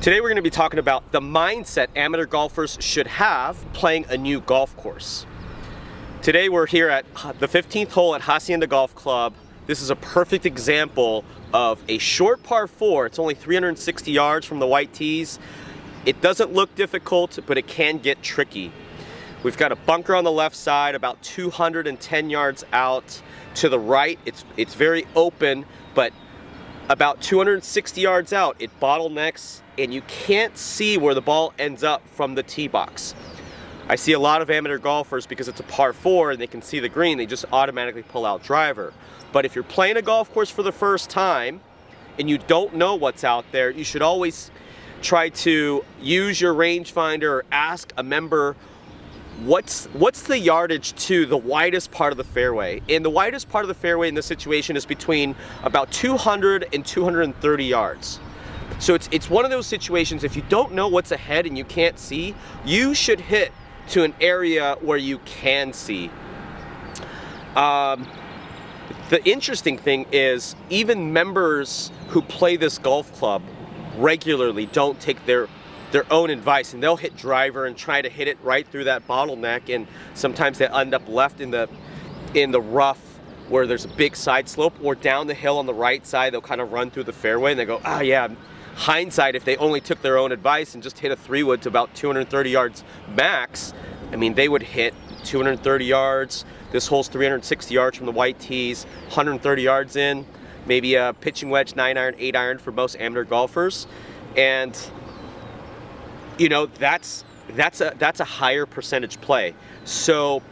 Today we're going to be talking about the mindset amateur golfers should have playing a new golf course. Today we're here at the 15th hole at Hacienda Golf Club. This is a perfect example of a short par 4. It's only 360 yards from the white tees. It doesn't look difficult, but it can get tricky. We've got a bunker on the left side, about 210 yards out. To the right, it's very open, but about 260 yards out, it bottlenecks, and you can't see where the ball ends up from the tee box. I see a lot of amateur golfers, because it's a par 4 and they can see the green, they just automatically pull out driver. But if you're playing a golf course for the first time and you don't know what's out there, you should always try to use your rangefinder or ask a member what's the yardage to the widest part of the fairway. And the widest part of the fairway in this situation is between about 200 and 230 yards. So it's one of those situations, if you don't know what's ahead and you can't see, you should hit to an area where you can see. The interesting thing is, even members who play this golf club regularly don't take their own advice, and they'll hit driver and try to hit it right through that bottleneck, and sometimes they end up left in the rough where there's a big side slope, or down the hill on the right side. They'll kind of run through the fairway and they go, ah, yeah. Hindsight, if they only took their own advice and just hit a 3-wood to about 230 yards max, I mean, they would hit 230 yards. This hole's 360 yards from the white tees, 130 yards in, maybe a pitching wedge, 9-iron, 8-iron for most amateur golfers. And you know, that's a higher percentage play. So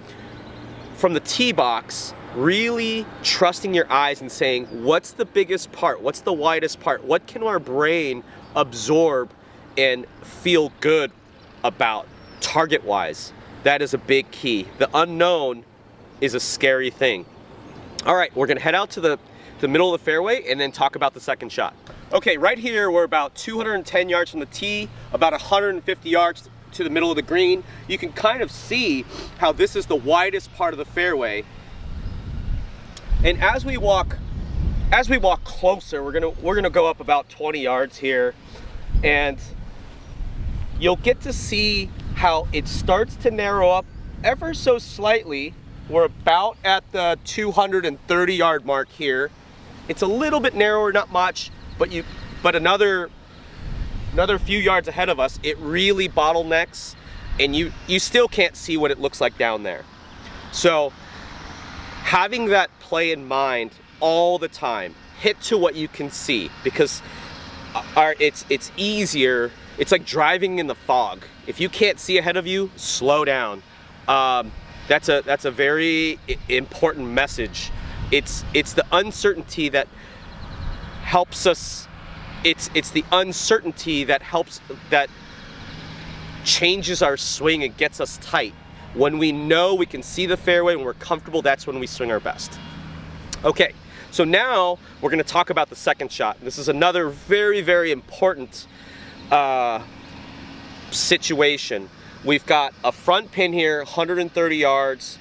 from the tee box, really trusting your eyes and saying, what's the biggest part? What's the widest part? What can our brain absorb and feel good about target-wise? That is a big key. The unknown is a scary thing. All right, we're gonna head out to the middle of the fairway and then talk about the second shot. Okay, right here we're about 210 yards from the tee, about 150 yards to the middle of the green. You can kind of see how this is the widest part of the fairway. And as we walk closer, we're gonna go up about 20 yards here, and you'll get to see how it starts to narrow up ever so slightly. We're about at the 230 yard mark here. It's a little bit narrower, not much, but another few yards ahead of us, it really bottlenecks, and you still can't see what it looks like down there. So having that play in mind all the time, hit to what you can see, because it's easier. It's like driving in the fog. If you can't see ahead of you, slow down. That's a very important message. It's the uncertainty that helps us. It's the uncertainty that changes our swing and gets us tight. When we know we can see the fairway and we're comfortable, that's when we swing our best. Okay, so now we're gonna talk about the second shot. This is another very, very important situation. We've got a front pin here, 130 yards,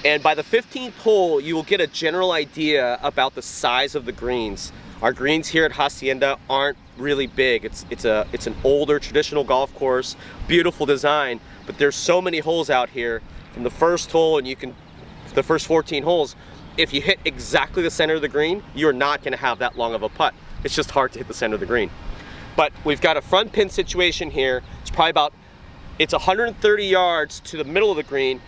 and by the 15th hole, you will get a general idea about the size of the greens. Our greens here at Hacienda aren't really big. It's an older traditional golf course, beautiful design, but there's so many holes out here from the first hole, and the first 14 holes, if you hit exactly the center of the green, you're not gonna have that long of a putt. It's just hard to hit the center of the green. But we've got a front pin situation here. It's 130 yards to the middle of the green.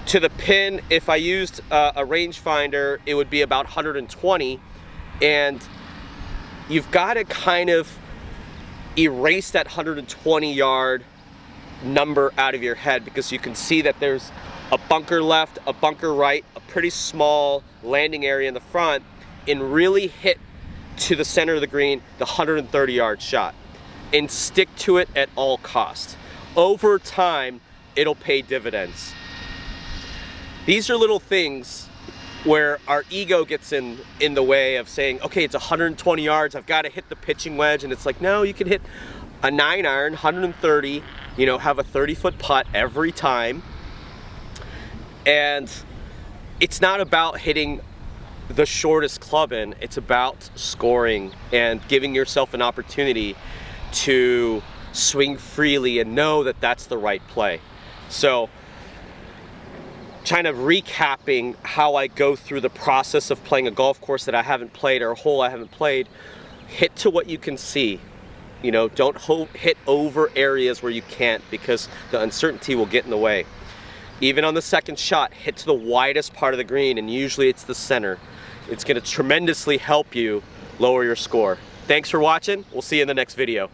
To the pin, if I used a rangefinder, it would be about 120. And you've got to kind of erase that 120 yard number out of your head, because you can see that there's a bunker left, a bunker right, a pretty small landing area in the front, and really hit to the center of the green, the 130 yard shot, and stick to it at all costs. Over time, it'll pay dividends. These are little things where our ego gets in the way of saying, okay, it's 120 yards, I've got to hit the pitching wedge, and it's like, no, you can hit a 9-iron, 130, have a 30-foot putt every time. And it's not about hitting the shortest club in, it's about scoring and giving yourself an opportunity to swing freely and know that that's the right play. So, kind of recapping how I go through the process of playing a golf course that I haven't played or a hole I haven't played. Hit to what you can see. You know, don't hit over areas where you can't, because the uncertainty will get in the way. Even on the second shot, hit to the widest part of the green, and usually it's the center. It's going to tremendously help you lower your score. Thanks for watching. We'll see you in the next video.